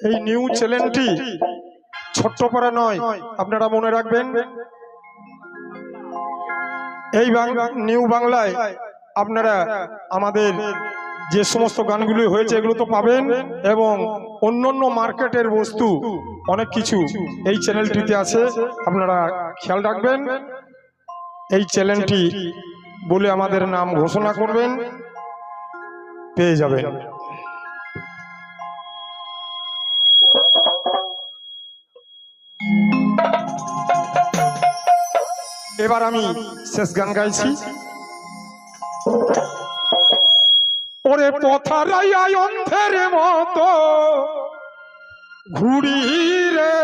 এই নিউ চ্যানেলটি ছোট্টপাড়া নয়, আপনারা মনে রাখবেন। এই নিউ বাংলায় আপনারা আমাদের যে সমস্ত গানগুলি হয়েছে এগুলো তো পাবেন, এবং অন্যান্য মার্কেটের বস্তু অনেক কিছু এই চ্যানেলটিতে আছে, আপনারা খেয়াল রাখবেন। এই চ্যানেলটি বলে আমাদের নাম ঘোষণা করবেন, পেয়ে যাবেন। এবার আমি শেষ গান গাইছি। ওরে পথারাইয়া অন্ধের মতো ঘুরি রে,